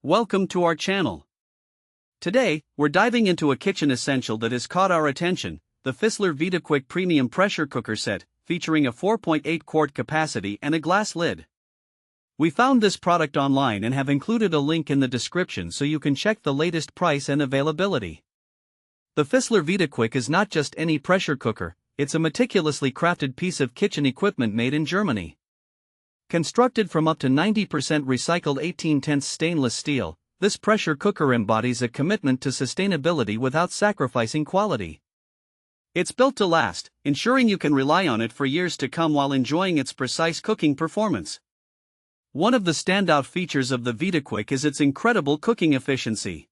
Welcome to our channel. Today, we're diving into a kitchen essential that has caught our attention, the Fissler Vitaquick Premium Pressure Cooker Set, featuring a 4.8 quart capacity and a glass lid. We found this product online and have included a link in the description so you can check the latest price and availability. The Fissler Vitaquick is not just any pressure cooker, it's a meticulously crafted piece of kitchen equipment made in Germany. Constructed from up to 90% recycled 1810 stainless steel, this pressure cooker embodies a commitment to sustainability without sacrificing quality. It's built to last, ensuring you can rely on it for years to come while enjoying its precise cooking performance. One of the standout features of the Vitaquick is its incredible cooking efficiency.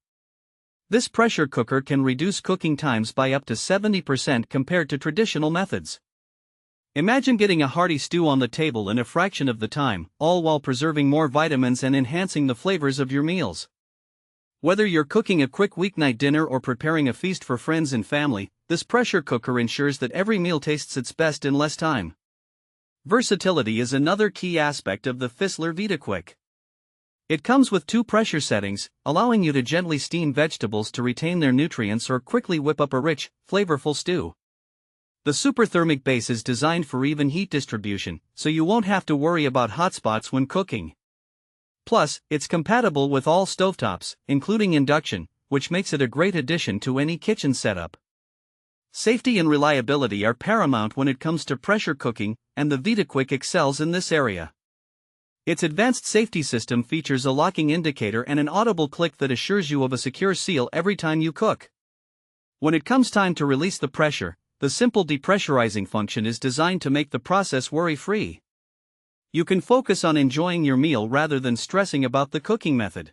This pressure cooker can reduce cooking times by up to 70% compared to traditional methods. Imagine getting a hearty stew on the table in a fraction of the time, all while preserving more vitamins and enhancing the flavors of your meals. Whether you're cooking a quick weeknight dinner or preparing a feast for friends and family, this pressure cooker ensures that every meal tastes its best in less time. Versatility is another key aspect of the Fissler Vitaquick. It comes with two pressure settings, allowing you to gently steam vegetables to retain their nutrients or quickly whip up a rich, flavorful stew. The superthermic base is designed for even heat distribution, so you won't have to worry about hotspots when cooking. Plus, it's compatible with all stovetops, including induction, which makes it a great addition to any kitchen setup. Safety and reliability are paramount when it comes to pressure cooking, and the Vitaquick excels in this area. Its advanced safety system features a locking indicator and an audible click that assures you of a secure seal every time you cook. When it comes time to release the pressure, the simple depressurizing function is designed to make the process worry-free. You can focus on enjoying your meal rather than stressing about the cooking method.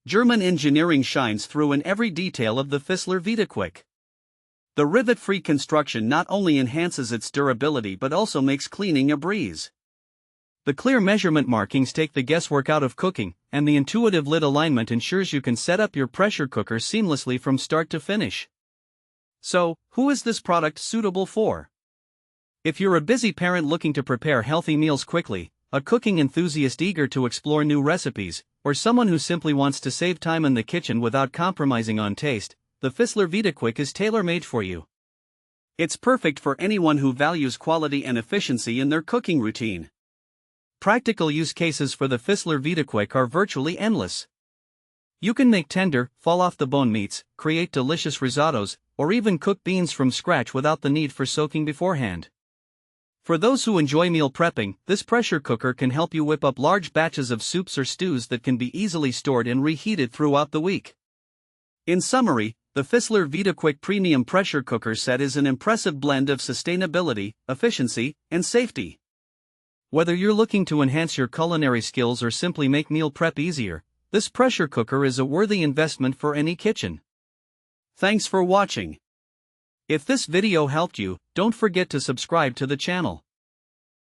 German engineering shines through in every detail of the Fissler Vitaquick. The rivet-free construction not only enhances its durability but also makes cleaning a breeze. The clear measurement markings take the guesswork out of cooking, and the intuitive lid alignment ensures you can set up your pressure cooker seamlessly from start to finish. So, who is this product suitable for? If you're a busy parent looking to prepare healthy meals quickly, a cooking enthusiast eager to explore new recipes, or someone who simply wants to save time in the kitchen without compromising on taste, the Fissler Vitaquick is tailor-made for you. It's perfect for anyone who values quality and efficiency in their cooking routine. Practical use cases for the Fissler Vitaquick are virtually endless. You can make tender, fall-off-the-bone meats, create delicious risottos, or even cook beans from scratch without the need for soaking beforehand. For those who enjoy meal prepping, this pressure cooker can help you whip up large batches of soups or stews that can be easily stored and reheated throughout the week. In summary, the Fissler Vitaquick Premium Pressure Cooker Set is an impressive blend of sustainability, efficiency, and safety. Whether you're looking to enhance your culinary skills or simply make meal prep easier, this pressure cooker is a worthy investment for any kitchen. Thanks for watching. If this video helped you, don't forget to subscribe to the channel.